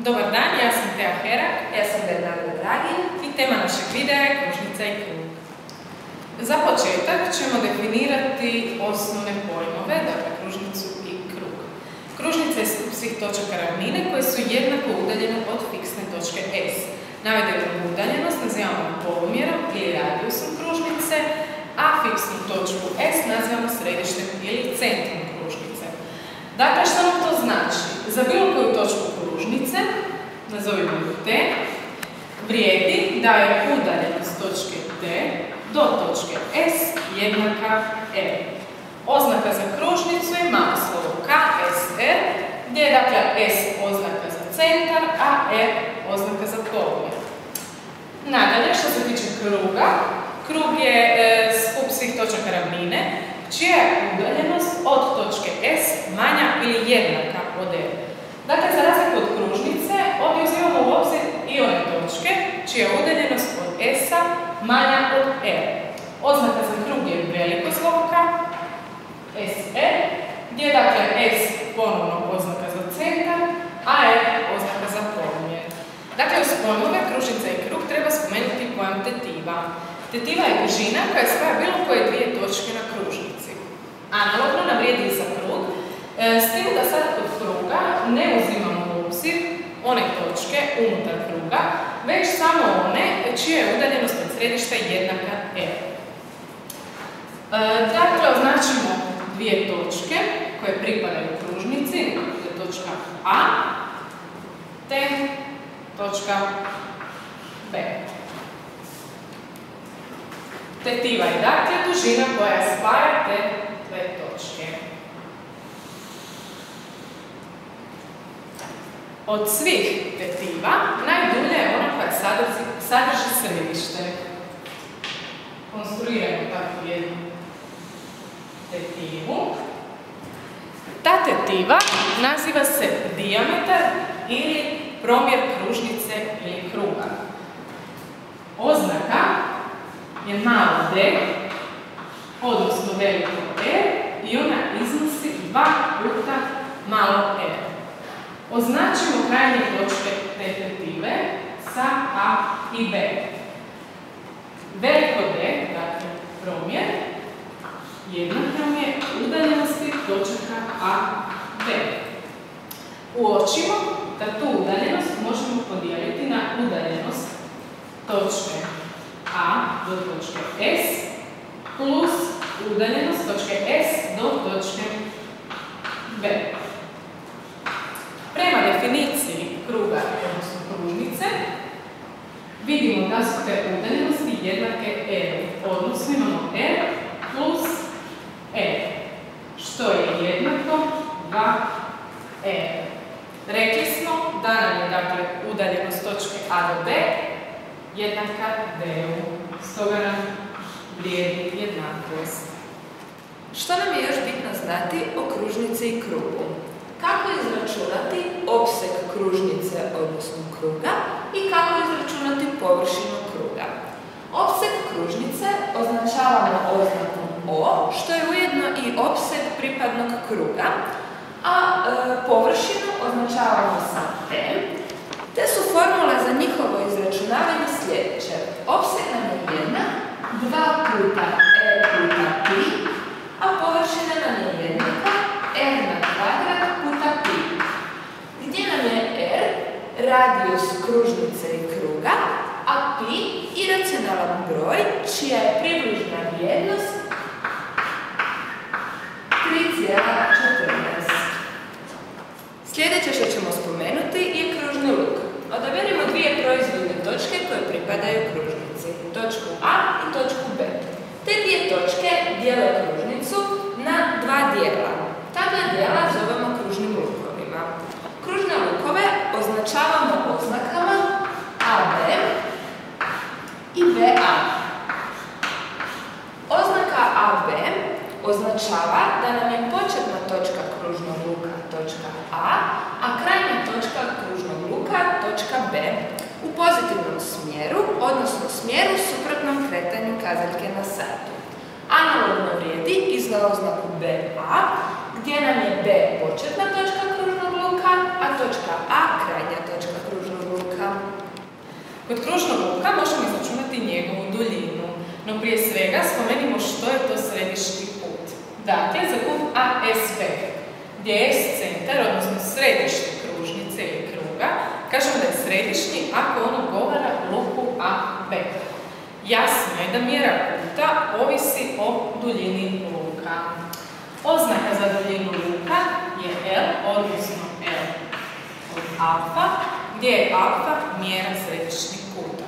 Dobar dan, ja sam Teja Herak. Ja sam Bernarda Dragin. I tema našeg videa je kružnica i krug. Za početak ćemo definirati osnovne pojmove, dakle kružnicu i krug. Kružnica je skup svih točaka ravnine koje su jednako udaljene od fiksne točke S. Navedenu udaljenost nazivamo polumjerom ili radijusom kružnice, a fiksnu točku S nazivamo središtem ili centrom kružnice. Dakle, što nam to znači? Za bilo koju točku kružnice, nazovimo ju T, vrijedi da je udaljenost točke T do točke S jednaka R. Oznaka za kružnicu je malo slovo K, S, R, gdje je dakle S oznaka za centar, a R oznaka za polumjer. Nadalje, što se tiče kruga, krug je skup svih točaka ravnine, čija je udaljenost od točke S manja ili jednaka od R. Dakle, za razliku od kružnice, ovdje uzimamo u obzir i one točke čija je udaljenost od S-a manja od R. Oznaka za krug je veliko slovo K, SR, gdje je dakle S ponovno oznaka za centar, a R oznaka za polumjer. Dakle, uz pojmove kružnica i krug treba spomenuti pojam tetiva. Tetiva je dužina koja spaja bilo koje dvije točke na kružnici. Analogno nam vrijedi i za krug, s tim da sada kod kruga ne uzimamo u obzir one točke unutar kruga, već samo one čija je udaljenost od središta jednaka R. Dakle, označimo dvije točke koje pripadaju kružnici, to je točka A te točka B. Tetiva je dakle dužina koja spaja te dve točke. Od svih tetiva najdulja je ona koja sadrži središte. Konstruiramo takvu jednu tetivu. Ta tetiva naziva se dijametar ili promjer kružnice ili kruga. Oznaka je malo d, odnosno veliko R, i ona iznosi 2 puta malo R. Označimo krajnje točke te tetive sa A i B. Veliko D, dakle promjer, jednak nam je udaljenosti točaka A, B. Uočimo da tu udaljenost možemo podijeliti na udaljenost točke A do točke S plus udaljenost točke S do točke B. Prema definiciji kruga, odnosno kružnice, vidimo da su te udaljenosti jednake R, odnosno imamo R plus R, što je jednako 2R. Rekli smo da nam je dakle udaljenost točke A do B jednaka D-u, stoga nam vrijedi jednakost. Što nam je još bitno znati o kružnici i krugu? Kako izračunati opseg kružnice, odnosno kruga, i kako izračunati površinu kruga? Opseg kružnice označavamo oznakom O, što je ujedno i opseg pripadnog kruga, a površinu označavamo sa T. Te su formule za njihovo izračunavanje sljedeće. Opseg nam je jednak 2 puta R puta pi, a površina nam je jednaka R na kvadrat puta pi, gdje nam je R radijus kružnice i kruga, a pi iracionalan broj čija je približna vrijednost 3,14. Sljedeće što ćemo spomenuti je kružni luk. Odaberimo dvije proizvodne točke koje pripadaju kružnici, točku A i točku B. Te dvije točke dijele kružnicu na dva dijela. Ta dva dijela zovemo kružnim lukovima. Kružne lukove označavamo oznakama AB i BA. Oznaka AB označava da nam je početna točka kružnog luka točka A, a krajnja točka kružnog luka točka B u pozitivnom smjeru, odnosno smjeru suprotnom kretanju kazaljke na satu. Analogno vrijedi i za oznaku BA, gdje nam je B početna točka kružnog luka, luka, a točka A krajnja točka kružnog luka. Kod kružnog luka možemo izračunati njegovu duljinu, no prije svega spomenimo što je to središnji kut. Dakle, za kut ASB, gdje je S centar, odnosno središte kružnice ili kruga, kažemo da je središnji ako on odgovara luku AB. Jasno je da mjera kuta ovisi o duljini luka. Oznaka za duljinu luka je L, odnosno L od alfa, gdje je alfa mjera središnjeg kuta.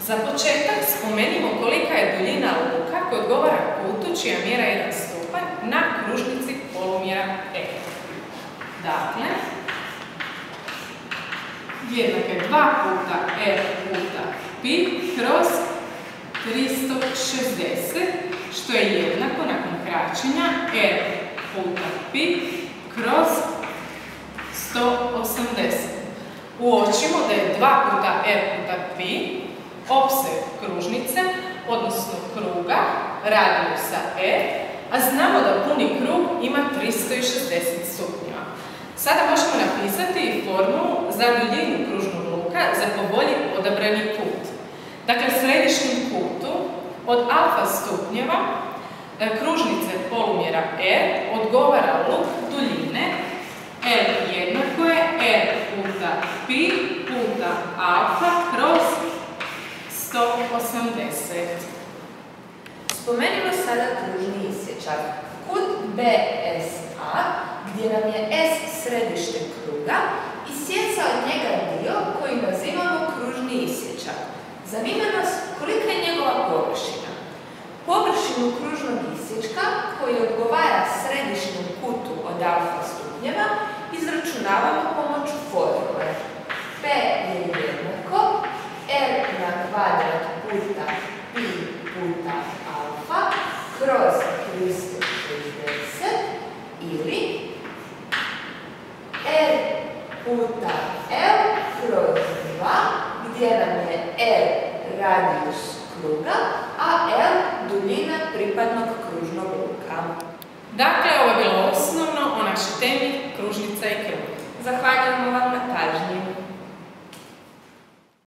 Za početak spomenimo kolika je duljina luka koja odgovara kutu čija mjera je 1 stupanj na kružnici polumjera E. Dakle, jednak je 2 puta R puta pi kroz 360, što je jednako nakon kraćenja R puta pi kroz 180. Uočimo da je 2 puta R puta pi opseg kružnice, odnosno kruga, radijusa E, a znamo da puni krug ima 360 stupnjeva. Sada možemo napisati formulu za duljinu kružnog luka za po volji odabrani kut. Dakle, središnjem kutu od alfa stupnjeva kružnice polumjera R odgovara luk duljine L jednako je R puta pi puta alfa kroz 180. Spomenimo sada kružni isječak. Kut BSA, gdje nam je S središte kruga, isjeca od njega dio koji nazivamo kružni isječak. Zanima nas kolika je njegova površina. Površinu kružnog isječka, koji odgovara središnjem kutu od alfa stupnjeva, izračunavamo pomoću formule. P je jednako R na kvadrat puta pi puta alfa kroz 360 ili R puta L kroz 2, gdje nam je R radijus kruga, a L duljina pripadnog kružnog luka. Dakle, ovo je bilo osnovno o našoj temi kružnica i krug. Zahvaljujemo vam